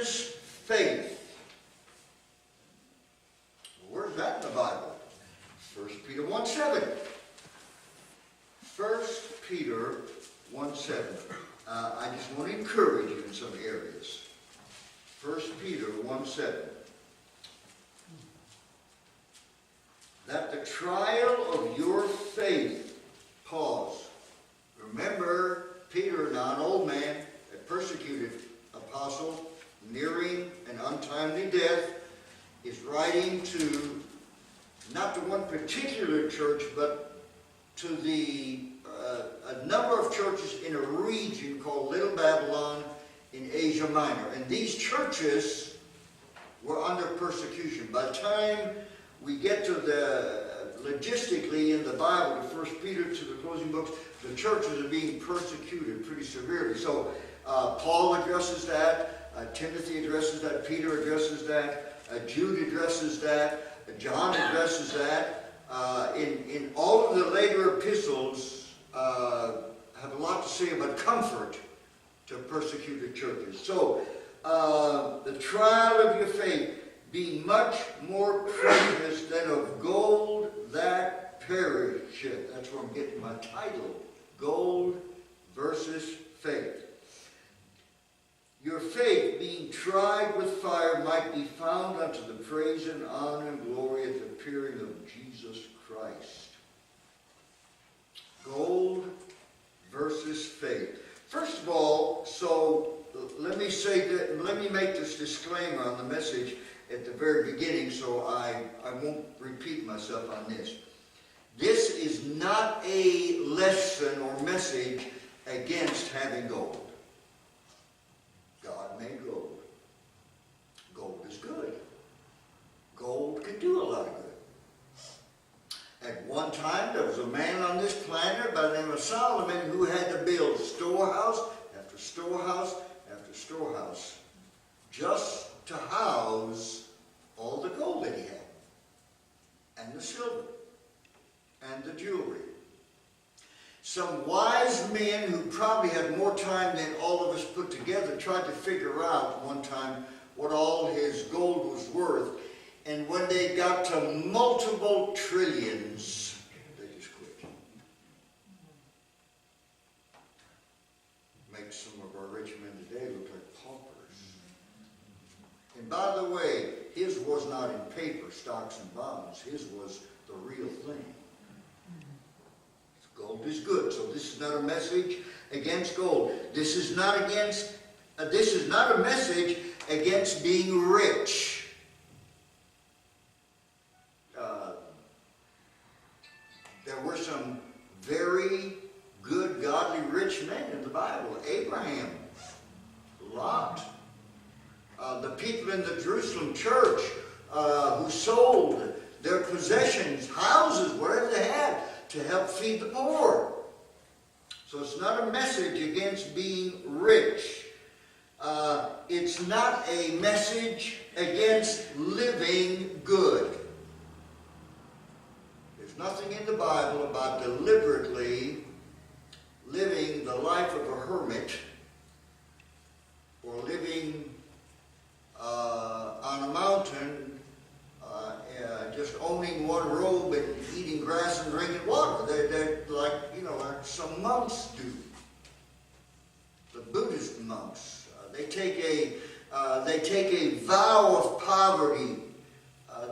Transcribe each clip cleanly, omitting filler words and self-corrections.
versus faith. Where's that in the Bible? 1 Peter 1:7. 1 Peter 1:7. I just want to encourage you in some areas. 1 Peter 1:7. That the trial of your faith, pause. Remember, Peter, now an old man, a persecuted apostle, nearing an untimely death, is writing to, not to one particular church, but to a number of churches in a region called Little Babylon in Asia Minor. And these churches were under persecution. By the time we get to logistically in the Bible, the 1 Peter to the closing books, the churches are being persecuted pretty severely. So Paul addresses that, Timothy addresses that, Peter addresses that, Jude addresses that, John addresses that. In all of the later epistles have a lot to say about comfort to persecuted churches. So the trial of your faith, be much more precious than of gold that perisheth. That's where I'm getting my title. Gold versus faith. Your faith, being tried with fire, might be found unto the praise and honor and glory at the appearing of Jesus Christ. Gold versus faith. First of all, so let me make this disclaimer on the message at the very beginning, so I won't repeat myself on this. This is not a lesson or message against having gold. God made gold. Gold is good. Gold can do a lot of good. At one time, there was a man on this planet by the name of Solomon who had to build storehouse after storehouse after storehouse just to house all the gold that he had, and the silver, and the jewelry. Some wise men who probably had more time than all of us put together tried to figure out one time what all his gold was worth, and when they got to multiple trillions, they just quit. Makes some of our rich men today look like paupers. And by the way, his was not in paper, stocks and bonds. His was the real thing. Gold is good. So this is not a message against gold. This is not a message against being rich. There were some very good, godly, rich men in the Bible. Abraham, Lot. The people in the Jerusalem church who sold their possessions, houses, whatever they had, to help feed the poor. So it's not a message against being rich. It's not a message against living good. There's nothing in the Bible about deliberately living the life of a hermit or living on a mountain, just owning one robe and eating grass and drinking water. They're like, like some monks do. The Buddhist monks. They take a vow of poverty.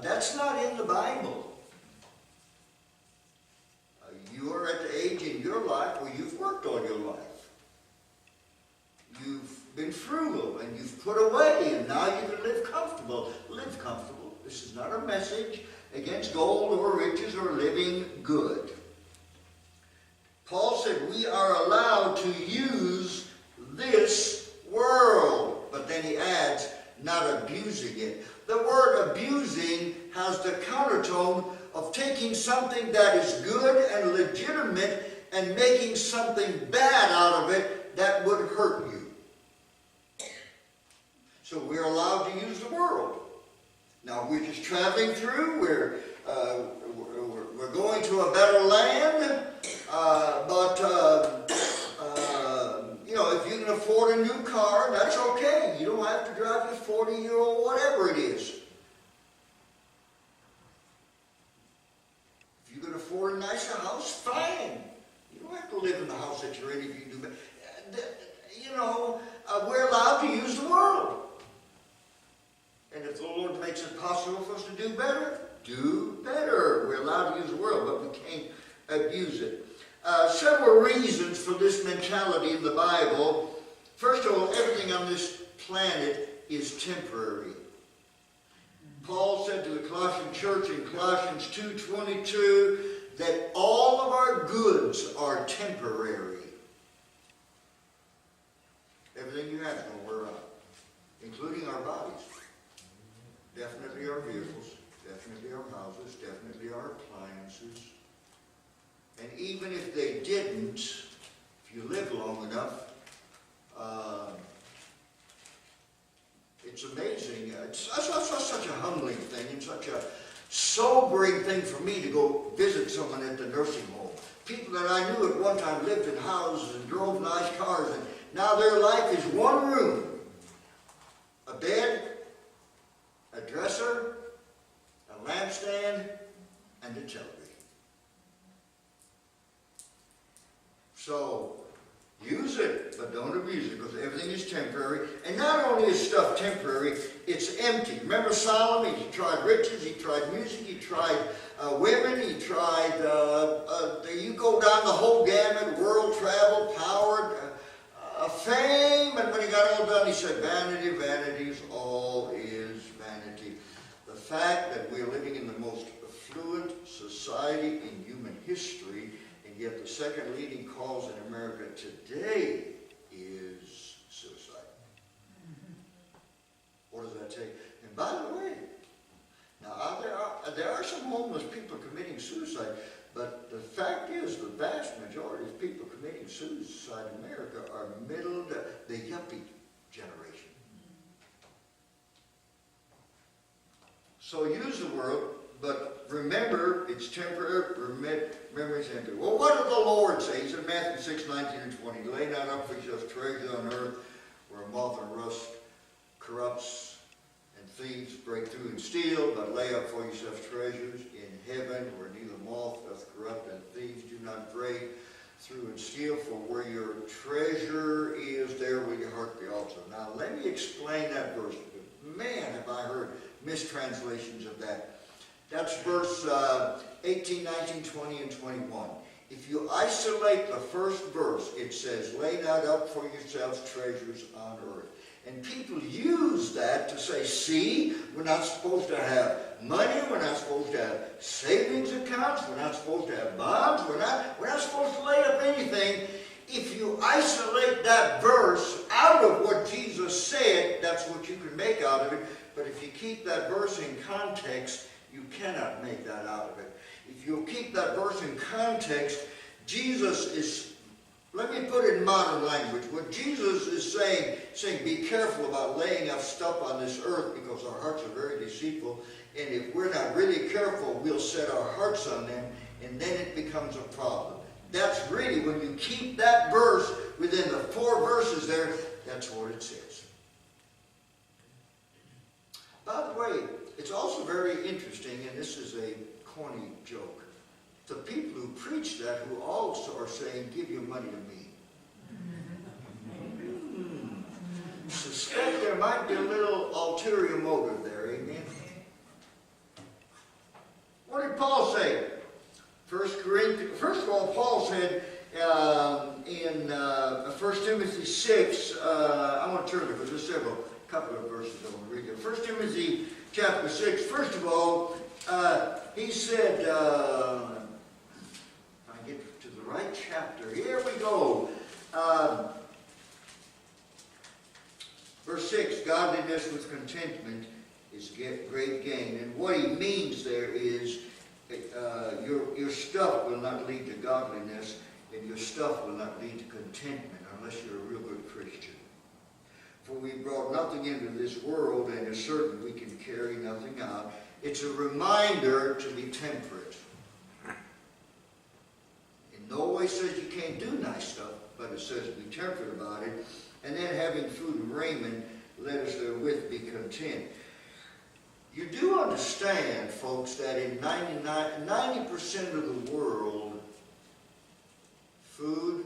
That's not in the Bible. You are at the age in your life where you've worked all your life. You've been frugal and you've put away, and now you can live comfortable. Live comfortable. This is not a message against gold or riches or living good. Paul said we are allowed to use this world, but then he adds, not abusing it. The word abusing has the countertone of taking something that is good and legitimate and making something bad out of it that would hurt you. So we're allowed to use the world. Now we're just traveling through. We're going to a better land. If you can afford a new car, that's okay. You don't don't have to drive a 40-year-old, whatever it is. If you can afford a nicer house, fine. You don't have to live in the house that you're in if you do better. We're allowed to use the world. And if the Lord makes it possible for us to do better, do better. We're allowed to use the world, but we can't abuse it. Several reasons for this mentality in the Bible. First of all, everything on this planet is temporary. Paul said to the Colossian church in Colossians 2:22 that all of our goods are temporary. Everything you have is going to wear out, including our bodies. Definitely our vehicles, definitely our houses, definitely our appliances. And even if they didn't, if you live long enough, it's amazing. It's such a humbling thing and such a sobering thing for me to go visit someone at the nursing home. People that I knew at one time lived in houses and drove nice cars, and now their life is one room, a bed, a dresser, a lampstand, and a television. So, use it, but don't abuse it, because everything is temporary. And not only is stuff temporary, it's empty. Remember Solomon? He tried riches, he tried music, he tried women, he tried, you go down the whole gamut, world travel, power, fame, and when he got all done, he said, vanity, vanities, all is vanity. The fact that we're living in the most affluent society in human history, and yet the second leading cause in America today is suicide. What does that take? And by the way, now there are some homeless people committing suicide, but the fact is the vast majority of people committing suicide in America are the yuppie generation. So use the world, but remember it's temporary. Remember it's temporary. Well, what did the Lord say? He said in Matthew 6:19 and 20, lay not up for yourselves treasures on earth where moth and rust corrupts and thieves break through and steal, but lay up for yourselves treasures in heaven where neither moth doth corrupt and thieves do not break through and steal, for where your treasure is, there will your heart be also. Now let me explain that verse. Man, have I heard mistranslations of that. That's verse 18, 19, 20, and 21. If you isolate the first verse, it says, lay not up for yourselves treasures on earth. And people use that to say, see, we're not supposed to have money, we're not supposed to have savings accounts, we're not supposed to have bonds, we're not supposed to lay up anything. If you isolate that verse out of what Jesus said, that's what you can make out of it. But if you keep that verse in context, you cannot make that out of it. If you keep that verse in context, Jesus is, let me put it in modern language. What Jesus is saying be careful about laying up stuff on this earth because our hearts are very deceitful. And if we're not really careful, we'll set our hearts on them, and then it becomes a problem. That's really, when you keep that verse within the 4 verses there, that's what it says. By the way, it's also very interesting, and this is a corny joke. The people who preach that, who also are saying, give your money to me. Suspect there might be a little ulterior motive there, amen? What did Paul say? First of all, Paul said in 1 Timothy 6, I want to turn to it, because there's a couple of verses I want to read here. 1 Timothy chapter 6, first of all, he said, I get to the right chapter, here we go. Verse 6, godliness with contentment is great gain. And what he means there is, your stuff will not lead to godliness, and your stuff will not lead to contentment unless you're a real good Christian. For we brought nothing into this world, and it's certain we can carry nothing out. It's a reminder to be temperate. In no way says you can't do nice stuff, but it says be temperate about it. And then having food and raiment let us therewith be content. You do understand, folks, that in 90% of the world, food,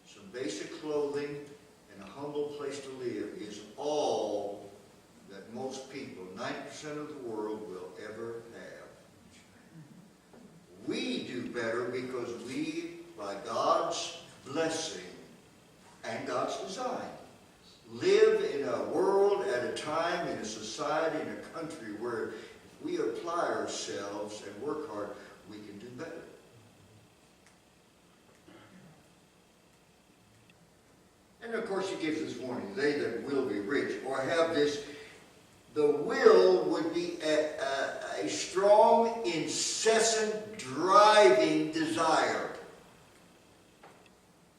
some basic clothing, and a humble place to live is all that most people, 90% of the world, will ever have. We do better because we, by God's blessing and God's design, live in a world at a time, in a society, in a country where if we apply ourselves and work hard, we can do better. And of course he gives this warning, they that will be rich or have this, the will would be a strong, incessant, driving desire,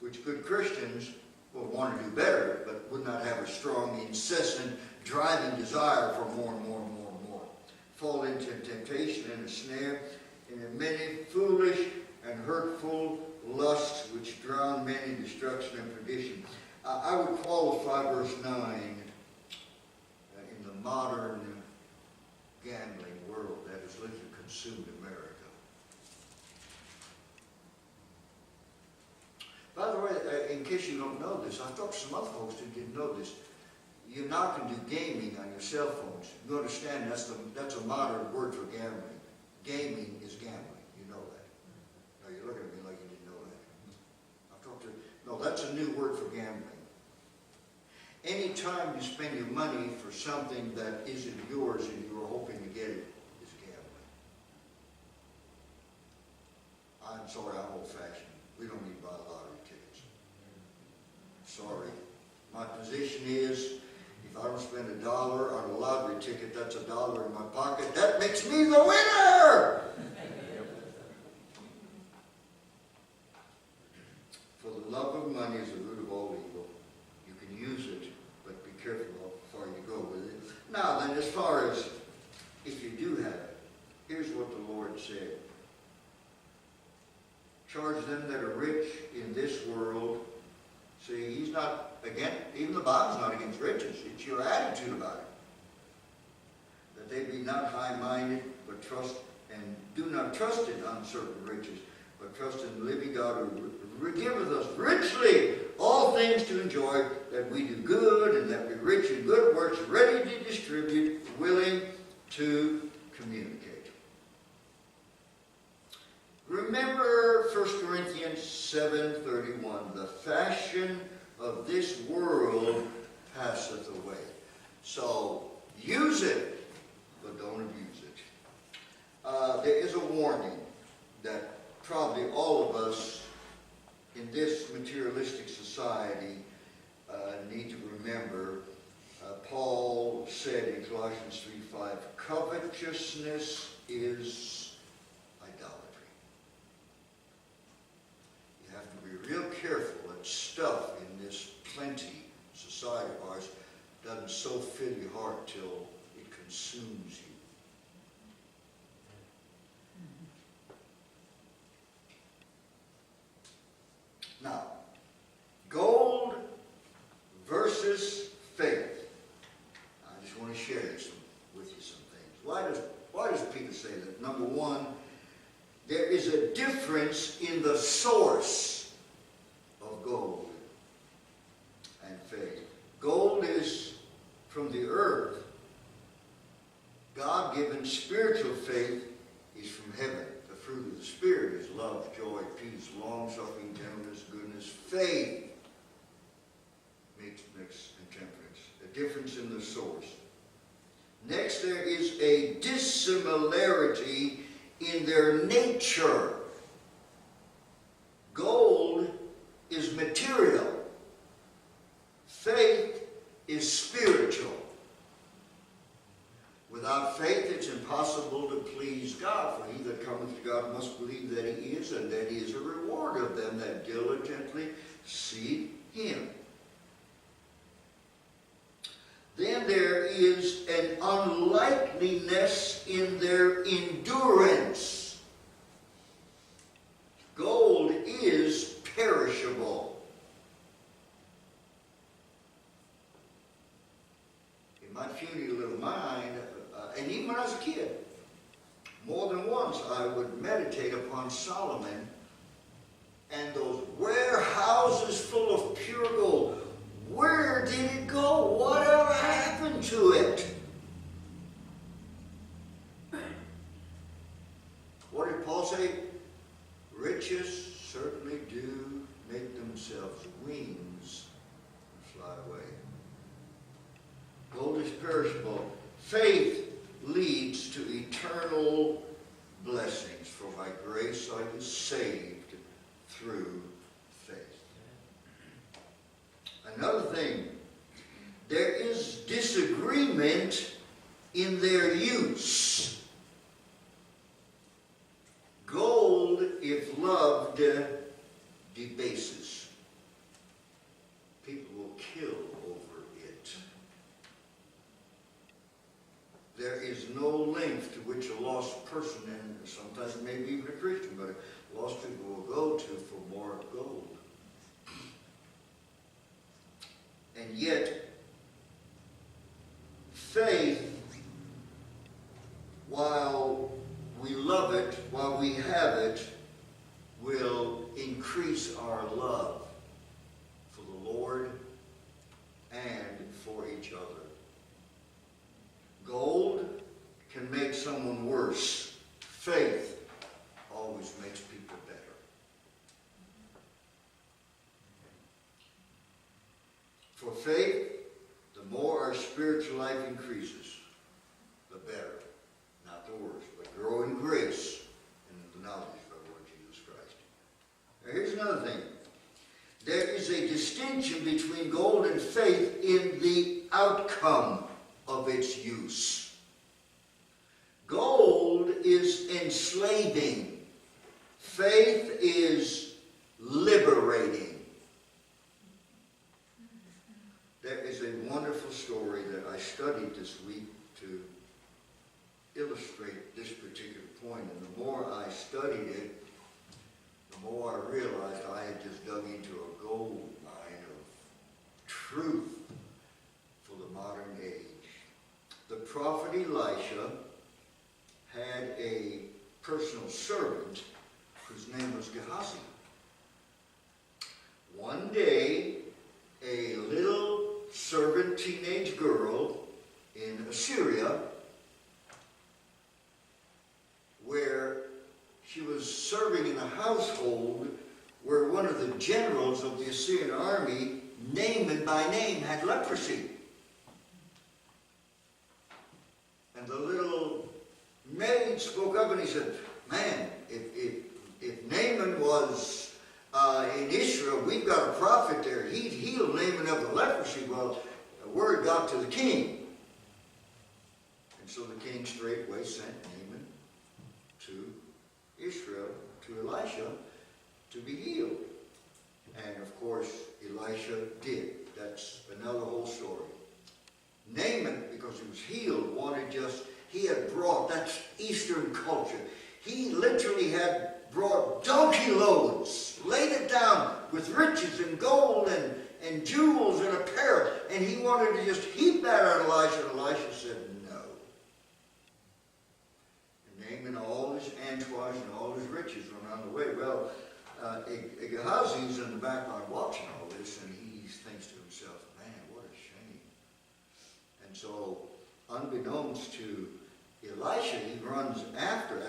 which good Christians will want to do better, but would not have a strong, incessant, driving desire for more and more and more and more. Fall into temptation and a snare, and in many foolish and hurtful lusts which drown men in destruction and perdition. I would qualify verse 9 in the modern gambling world that has lived and consumed America. By the way, in case you don't know this, I thought some other folks didn't know this. You now can do gaming on your cell phones. You understand that's a modern word for gambling. Gaming is gambling. You know that. No, you're looking at me like you didn't know that. No, that's a new word for gambling. Anytime you spend your money for something that isn't yours and you're hoping to get it is gambling. I'm sorry, I'm old-fashioned. We don't need to buy lottery tickets. Sorry. My position is, if I don't spend $1 on a lottery ticket, that's $1 in my pocket. That makes me the winner! For the love of money is the root of all evil. You can use it, but be careful how far you go with it. Now then, as far as if you do have it, here's what the Lord said. Charge them that are rich in this world. See, he's not against, even the Bible's not against riches. It's your attitude about it. That they be not high-minded, but trust, and do not trust in uncertain riches, but trust in the living God who giveth us richly all things to enjoy, that we do good, and that we rich in good works, ready to distribute, willing to communicate. Remember 1 Corinthians 7:31, the fashion of this world passeth away. So use it, but don't abuse it. There is a warning that probably all of us in this materialistic society need to remember. Paul said in Colossians 3:5, covetousness is idolatry. You have to be real careful that stuff in this plenty society of ours doesn't so fill your heart till it consumes you. Now, gold versus faith. I just want to share this with you some things. Why does Peter say that? Number one, there is a difference in the source of gold and faith. Gold is from the earth. God-given spiritual faith is from heaven. The fruit of the Spirit is love, joy, peace, long-suffering, gentleness, goodness, faith, meekness, and temperance. A difference in the source. Next, there is a dissimilarity in their nature. Gold is material. Faith is spiritual. Without faith, it's impossible to please God. For he that cometh to God must believe that he is, and that he is a reward of them that diligently seek him. Then there is an unlikeliness in their endurance. Gold is perishable. my puny little mind, and even when I was a kid, more than once I would meditate upon Solomon and those warehouses full of pure gold. Where did it go? Whatever happened to it? What did Paul say? Riches certainly do make themselves wings and fly away. Gold is perishable. Faith leads to eternal blessings. For by grace are you saved through faith. Another thing, there is disagreement in their use. Gold, if loved, debases. People will kill over it. There is no length to which a lost person, and sometimes maybe even a Christian, but a lost people will go to for more gold. And yet, faith, while we love it, while we have it, will increase our love for the Lord and for each other. Gold can make someone worse. Faith always makes people better. For faith, the more our spiritual life increases, the better. Not the worse, but grow in grace and the knowledge of our Lord Jesus Christ. Now here's another thing. There is a distinction between gold and faith in the outcome of its use. Gold is enslaving. Faith is liberating. There is a wonderful story that I studied this week to illustrate this particular point. And the more I studied it, the more I realized I had just dug into a gold mine of truth for the modern age. The prophet Elisha had a personal servant whose name was Gehazi. One day, a little servant teenage girl in Assyria, where she was serving in a household where one of the generals of the Assyrian army, Naaman by name, had leprosy. And the little maid spoke up and he said, man, if Naaman was in Israel, we've got a prophet there. He'd heal Naaman of the leprosy. Well, the word got to the king. And so the king straightway sent Naaman to Israel, to Elisha, to be healed. And of course, Elisha did. That's another whole story. Naaman, because he was healed, he had brought, that's Eastern culture. He literally had brought donkey loads, laid it down with riches and gold and jewels and apparel, and he wanted to just heap that on Elisha, and Elisha said no. And Naaman, all his entourage and all his riches went on the way. Well, Gehazi's in the background watching all this, and he thinks to himself, man, what a shame. And so, unbeknownst to Elisha, he runs after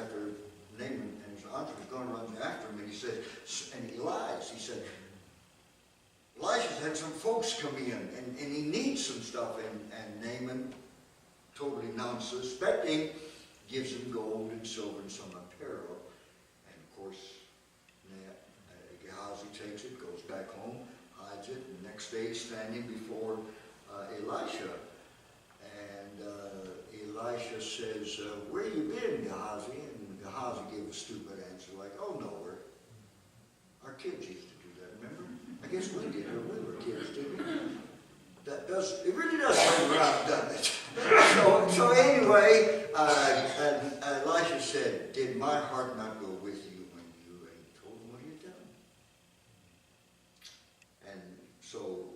Naaman and his entourage is going to run after him, and he said, and he lies. He said, Elisha's had some folks come in, and he needs some stuff, and Naaman, totally non-suspecting, gives him gold and silver and some apparel, and of course, Gehazi takes it, goes back home, hides it, and the next day he's standing before Elisha, and Elisha says, where you been, Gehazi? And Gehazi gave a stupid answer like, oh, nowhere. Our kids used to do that, remember? I guess we did when we were kids, didn't we? It really does come around, doesn't it? So anyway, Elisha said, did my heart not go with you when you told him what he had done? And so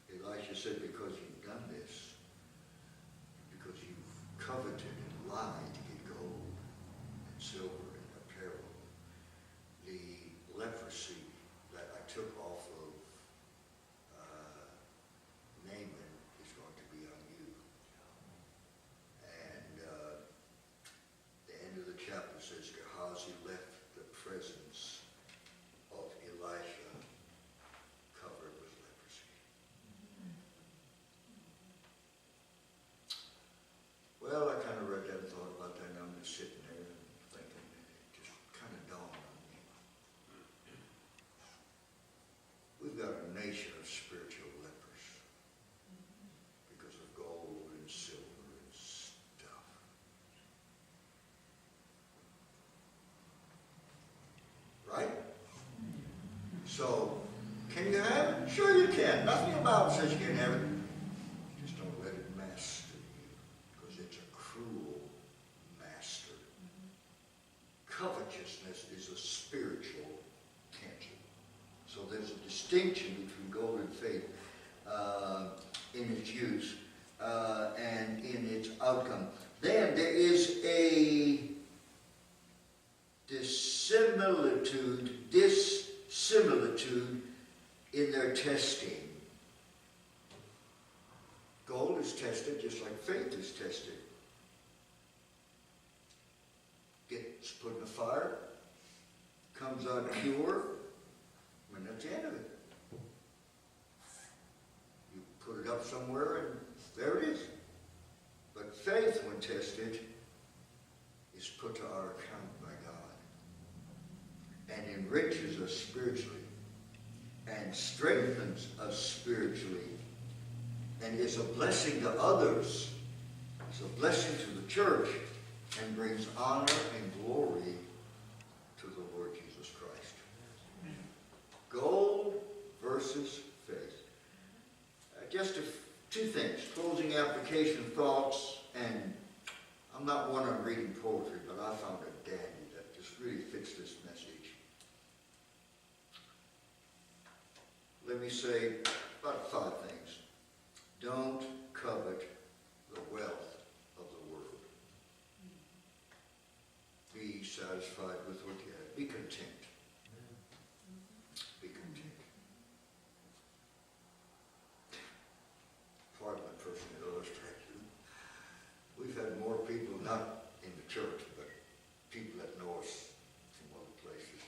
Elisha said, because you've done this, God says you can have it. Just don't let it master you, because it's a cruel master. Covetousness is a spiritual cancer. So there's a distinction between gold and faith in its use and in its outcome. Then there is a dissimilitude in their testing. Gold is tested just like faith is tested. Gets put in the fire, comes out pure, and that's the end of it. You put it up somewhere and there it is. But faith, when tested, is put to our account by God and enriches us spiritually and strengthens us spiritually and is a blessing to others. It's a blessing to the church and brings honor and glory to the Lord Jesus Christ. Gold versus faith. Just two things, closing application thoughts, and I'm not one on reading poetry, but I found a dandy that just really fits this message. Let me say about 5 things. Don't covet the wealth of the world. Be satisfied with what you have. Be content. Be content. Pardon my personal illustration. We've had more people, not in the church, but people that know us from other places,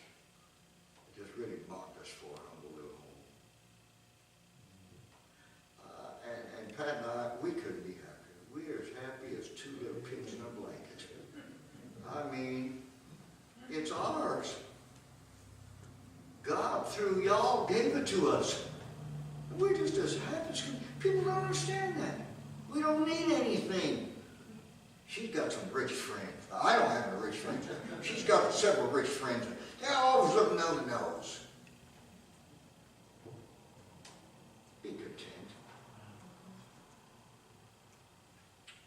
just really mocked us for our humble little home. And Pat and I, we couldn't be happier. We are as happy as 2 little pigs in a blanket. I mean, it's ours. God, through y'all, gave it to us. We're just as happy as people don't understand that. We don't need anything. She's got some rich friends. I don't have any rich friends. She's got several rich friends. They're always looking down the nose. Be content.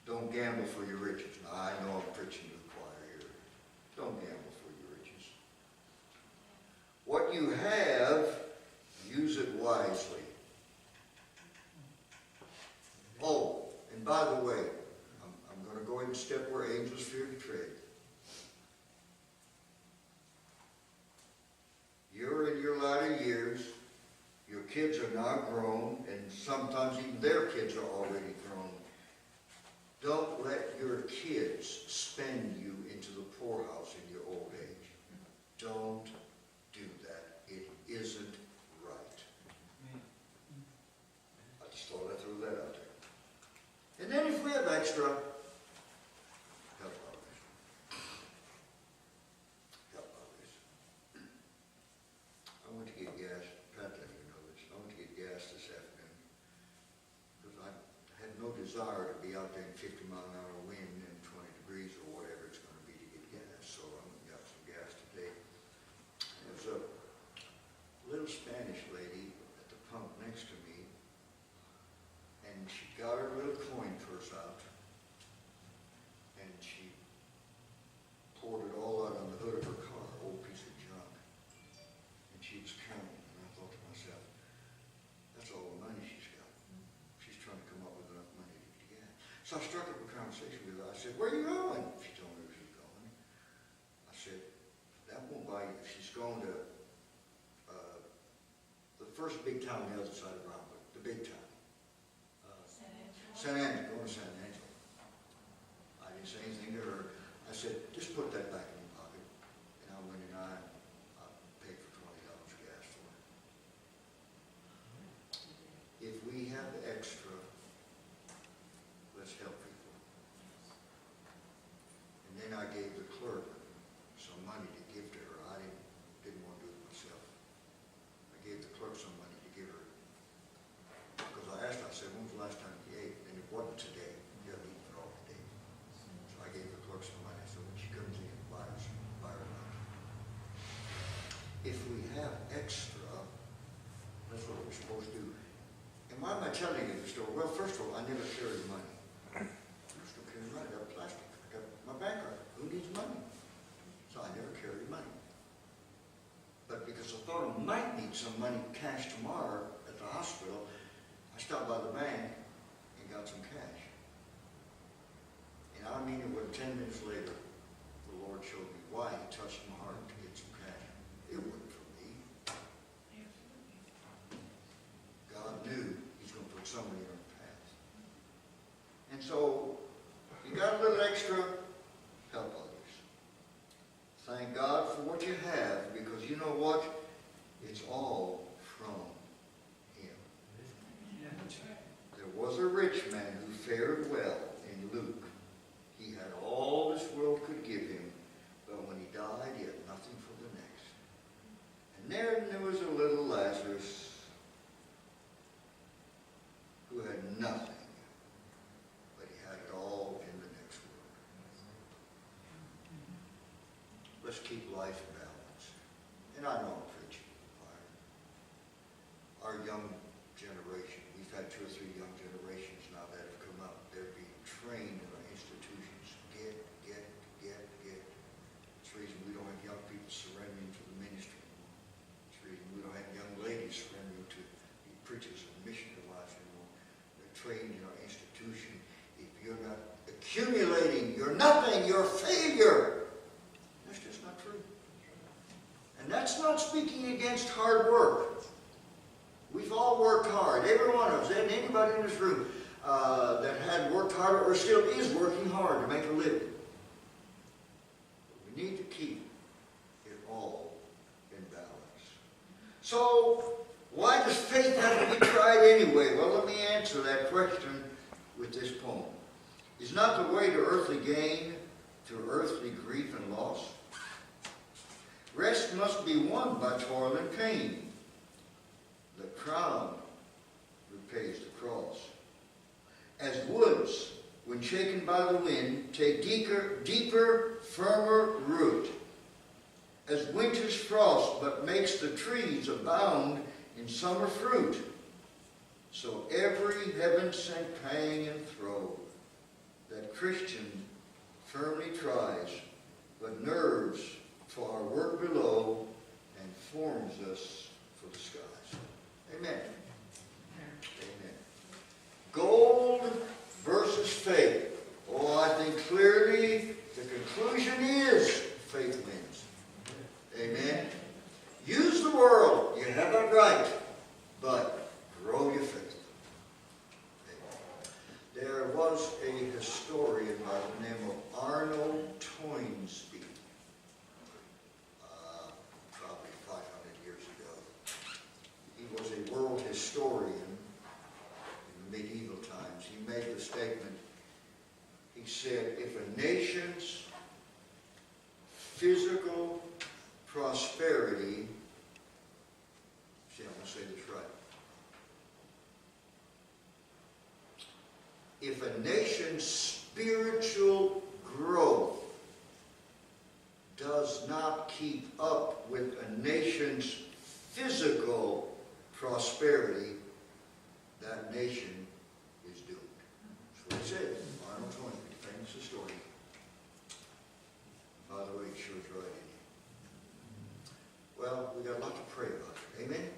Don't gamble for your riches. Now, I know I'm preaching to the choir here. Don't gamble for your riches. What you have, use it wisely. Oh, and by the way, I'm going to go ahead and step where angels fear to tread. You're in your latter years. Your kids are now grown, and sometimes even their kids are already grown. Don't let your kids spend you into the poorhouse in your old age. Don't do that. It isn't right. I just thought I'd throw that out there. And then if we have extra, help others. Help others. I went to get gas. Pat let you know this. I went to get gas this afternoon because I had no desire to be out there in 50-mile-an-hour wind and 20 degrees or whatever it's going to be to get gas. So I went and got some gas today. And there was a little Spanish lady at the pump next to me, and she got her little coin purse out, and she poured it all out on the hood of her car, an old piece of junk. And she was counting, and I thought to myself, that's all the money she's got. She's trying to come up with enough money to get gas. So I struck up a conversation with her. I said, where are you going? She told me where she was going. I said, that won't buy you. She's going to the first big town on the other side of Rockwood, the big town. San Angelo, going to San Angelo. I didn't say anything to her. I said, just put that back in your pocket. And I went and I paid for $20 gas for it. If we have extra, let's help people. And then I gave the clerk some money to give to her. I didn't want to do it myself. I gave the clerk some money to give her. Because I asked her, I said, when was the last time you ate? And it wasn't today. I tell you in the store? Well, first of all, I never carry money. I just don't carry money. I got plastic. I got my bank card. Who needs money? So I never carried money. But because I thought I might need some money cash tomorrow at the hospital, I stopped by the bank and got some cash. And I mean, it was 10 minutes later, the Lord showed me why He touched my heart to get some cash. It wasn't for me. God knew He's going to put somebody on the path. And so, you got a little extra, help others. Thank God for what you have, because you know what? It's all from Him. There was a rich man who fared well in Luke. He had all this world could give him, but when he died, he had nothing for the next. And there was a little Lazarus who had nothing, but he had it all in the next world. Let's keep life balanced. And I know I'm preaching to the choir. Our young generation, we've had 2 or 3 young generations now that have come up. They're being trained in our institutions. Get. It's the reason we don't have young people surrendering to the ministry anymore. It's the reason we don't have young ladies surrendering to be preachers and missionary wives anymore. They're trained in our institution. If you're not accumulating, you're nothing, you're a failure. That's just not true. And that's not speaking against hard work. We've all worked hard, every one of us, and anybody in this room that had worked hard or still is working hard to make a living. But we need to keep it all in balance. So, why does faith have to be tried anyway? Well, let me answer that question with this poem. Is not the way to earthly gain through earthly grief and loss? Rest must be won by toil and pain. The crown repays the cross. As woods, when shaken by the wind, take deeper, firmer root. As winter's frost but makes the trees abound in summer fruit, so every heaven-sent pang and throe that Christian firmly tries, but nerves for our work below and forms us for the skies. Amen. Amen. Gold versus faith. Oh, I think clearly the conclusion is faith wins. Amen. Use the world. You have that right. But grow your faith. Amen. There was a historian by the name of Arnold Toynbee. Probably 500 years ago. He was a world historian in the medieval times. He made the statement, he said, if a nation's physical prosperity, see, I'm going to say this right. If a nation's spiritual growth does not keep up with a nation's physical prosperity, that nation is doomed. That's what he said. Arnold Toynbee, famous historian. By the way, he sure is right in you. Well, we got a lot to pray about. Amen?